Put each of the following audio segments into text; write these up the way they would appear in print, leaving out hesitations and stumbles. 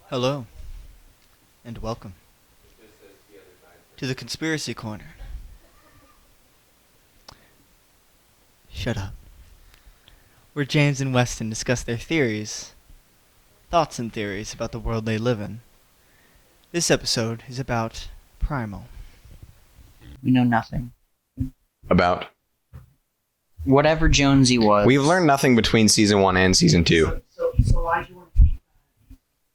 Hello, and welcome to the Conspiracy Corner. Shut up. Where James and Weston discuss their theories, thoughts and theories about the world they live in. This episode is about Primal. We know nothing. About. Whatever Jonesy was. We've learned nothing between season 1 and season 2. So why do you want to?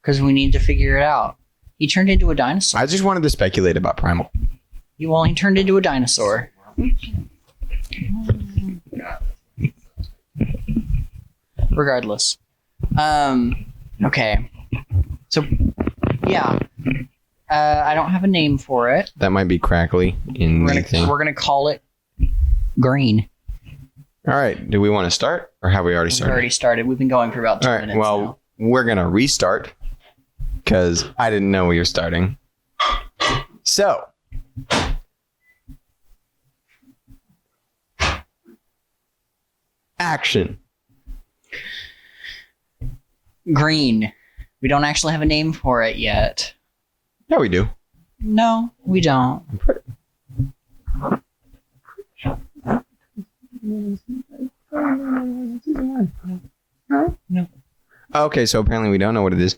Because we need to figure it out. He turned into a dinosaur. I just wanted to speculate about Primal. He turned into a dinosaur. Regardless. Okay. So, yeah. I don't have a name for it. That might be crackly in the thing. We're gonna call it Green. All right. Do we want to start, or have we already started? We've already started. We've been going for about 2 All right. minutes Well, now. we're gonna restart because I didn't know we were starting. So. Action. Green. We don't actually have a name for it yet. Yeah, we do. No, we don't. No. Okay, so apparently we don't know what it is.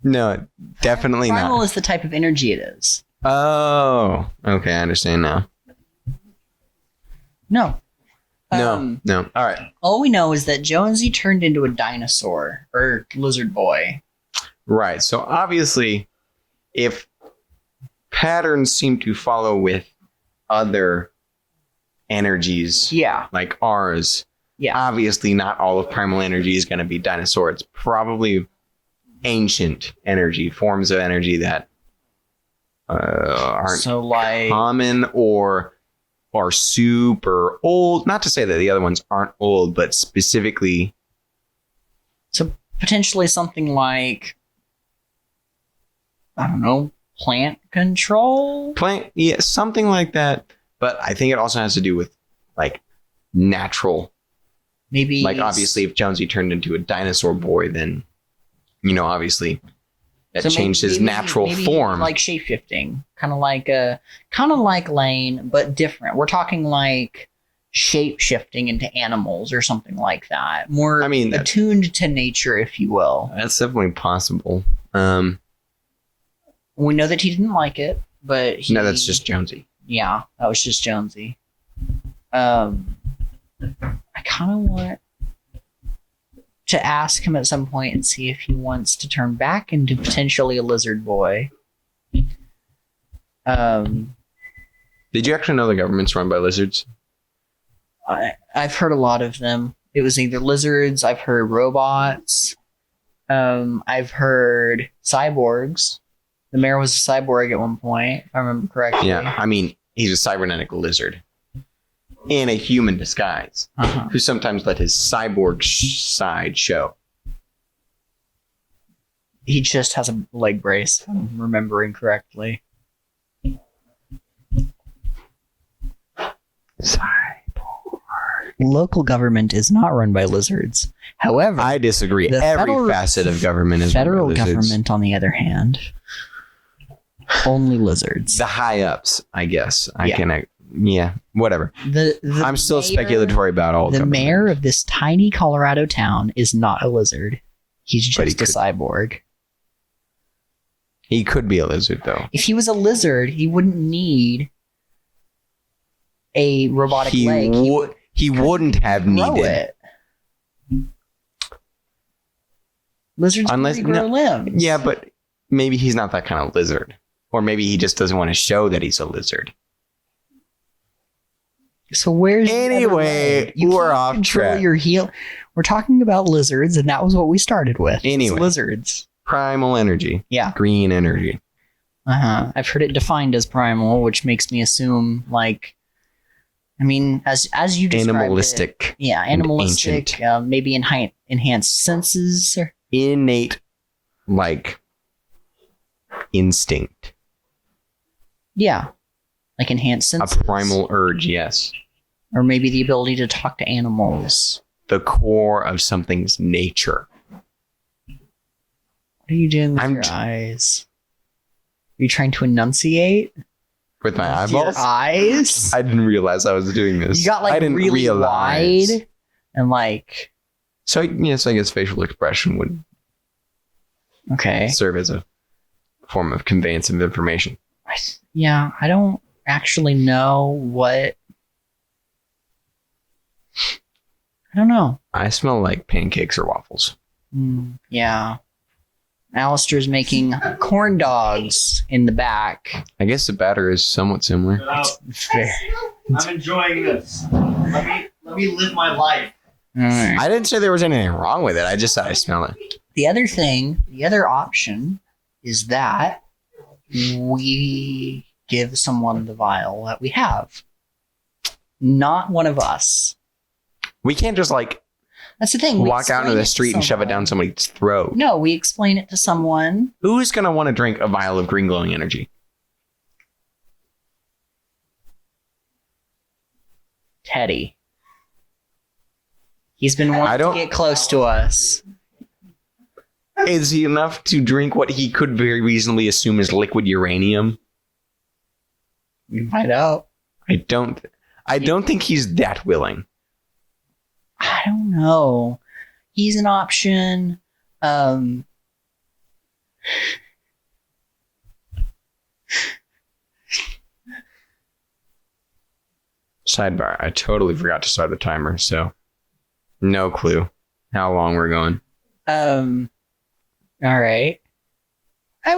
No, definitely Primal not. is the type of energy it is. Oh, okay, I understand now. No. No. All right. All we know is that Jonesy turned into a dinosaur or lizard boy. Right. So obviously, if patterns seem to follow with other energies, Yeah. like ours, Yeah. obviously not all of primal energy is going to be dinosaur. It's probably ancient energy, forms of energy that aren't So like common or are super old. Not to say that the other ones aren't old, but specifically potentially something like, I don't know, plant control? plant, yeah, something like that. But I think it also has to do with like natural. Maybe Like obviously, if Jonesy turned into a dinosaur boy, then obviously that so changed his natural form. Like shape-shifting. Kind of like Lane, but different. We're talking like shape-shifting into animals or something like that. More attuned to nature, if you will. That's definitely possible. We know that he didn't like it, but No, that's just Jonesy. Yeah, that was just Jonesy. I kind of want to ask him at some point and see if he wants to turn back into potentially a lizard boy. Did you actually know the government's run by lizards? I've heard a lot of them. It was either lizards, I've heard robots, I've heard cyborgs. The mayor was a cyborg at one point, if I remember correctly. Yeah, I mean, he's a cybernetic lizard in a human disguise, who sometimes let his cyborg side show. He just has a leg brace, if I'm remembering correctly. Local government is not run by lizards. However, I disagree. Every facet of government is federal run by lizards. government, on the other hand, only lizards. The high ups, I guess. Yeah. Whatever. I'm still mayor- speculatory about all The government. mayor of this tiny Colorado town is not a lizard. He's But he just a cyborg. He could be a lizard, though. If he was a lizard, he wouldn't need a robotic leg. He wouldn't have grow needed it. Lizards Unless- can grow limbs. Yeah, but maybe he's not that kind of lizard. Or maybe he just doesn't want to show that he's a lizard. So where's the other Anyway, leg? You we're can't off control track. your heel. We're talking about lizards, and that was what we started with. It's Anyway. lizards. Primal energy. Yeah. Green energy. I've heard it defined as primal, which makes me assume, like, I mean, as you described Animalistic. it, yeah, and animalistic, maybe enhanced senses. Innate, like, instinct. Yeah, like enhanced senses. A primal urge, yes. Or maybe the ability to talk to animals. The core of something's nature. What are you doing with I'm your j- eyes? Are you trying to enunciate? With my With your eyeballs? eyes? I didn't realize I was doing this. You got I like didn't really realize. wide and like So yes, I guess facial expression would okay. serve as a form of conveyance of information. Yeah, I don't actually know what. I don't know. I smell like pancakes or waffles. Yeah. Alistair's making corn dogs in the back. I guess the batter is somewhat similar. Fair. I'm enjoying this. Let me live my life. Alright. I didn't say there was anything wrong with it. I just said I smell it. The other option is that we give someone the vial that we have. Not one of us. We can't just like That's the thing. we walk out into explain the it to street and shove it down someone. somebody's throat. No, we explain it to someone. Who's gonna want to drink a vial of green glowing energy? Teddy. He's been I wanting don't- to get close to us. Is he enough to drink what he could very reasonably assume is liquid uranium? We find out. I don't think he's that willing. I don't know. He's an option. Sidebar, I totally forgot to start the timer, so no clue how long we're going. All right.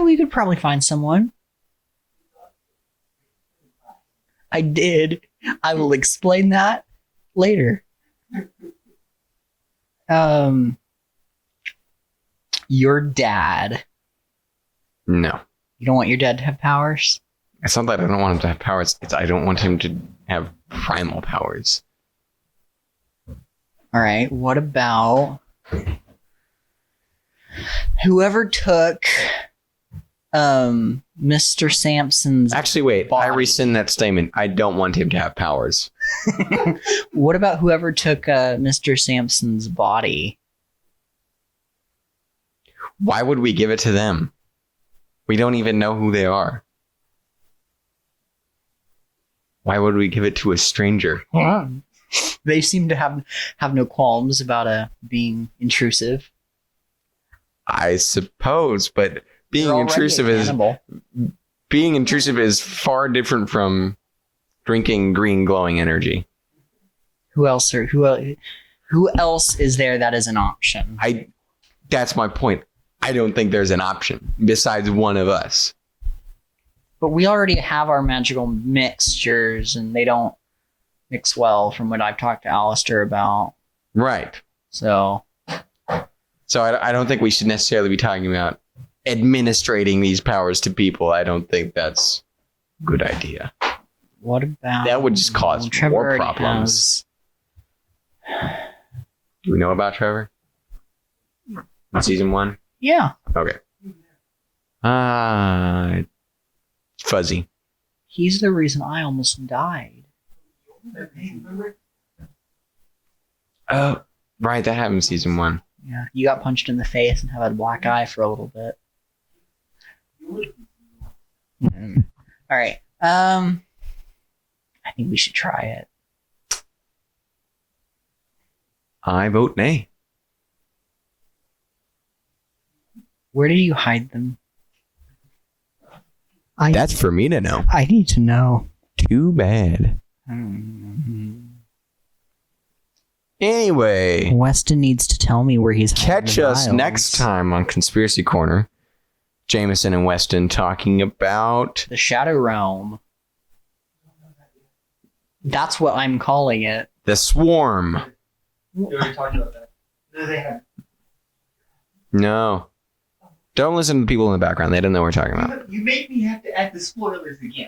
We could probably find someone. I did. I will explain that later. Your dad. No. You don't want your dad to have powers? It's not that I don't want him to have powers, it's I don't want him to have primal powers. All right. What about whoever took Mr. Sampson's Actually, wait, I body. rescind that statement. I don't want him to have powers. What about whoever took Mr. Sampson's body? Why would we give it to them? We don't even know who they are. Why would we give it to a stranger? They seem to have no qualms about being intrusive. I suppose, but being They're already intrusive a is cannibal. far different from drinking green glowing energy. Who else is there that is an option? That's my point. I don't think there's an option besides one of us. But we already have our magical mixtures, and they don't mix well, from what I've talked to Alistair about. Right. So So I don't think we should necessarily be talking about administrating these powers to people. I don't think that's a good idea. what about That would just cause Trevor more already problems. has- Do we know about Trevor? In season 1? Yeah, Okay. Fuzzy. he's the reason I almost died. Oh, right. That happened in season 1. Yeah, you got punched in the face and had a black eye for a little bit. All right. I think we should try it. I vote nay. Where did you hide them? That's for me to know. I need to know. Too bad. Anyway, Weston needs to tell me where he's hiding catch the us vials. next time on Conspiracy Corner. Jameson and Weston talking about The Shadow Realm. That's what I'm calling it. the Swarm. You already talked about that. No, they haven't. No. Don't listen to the people in the background. They don't know what we're talking about. You make me have to add the spoilers again.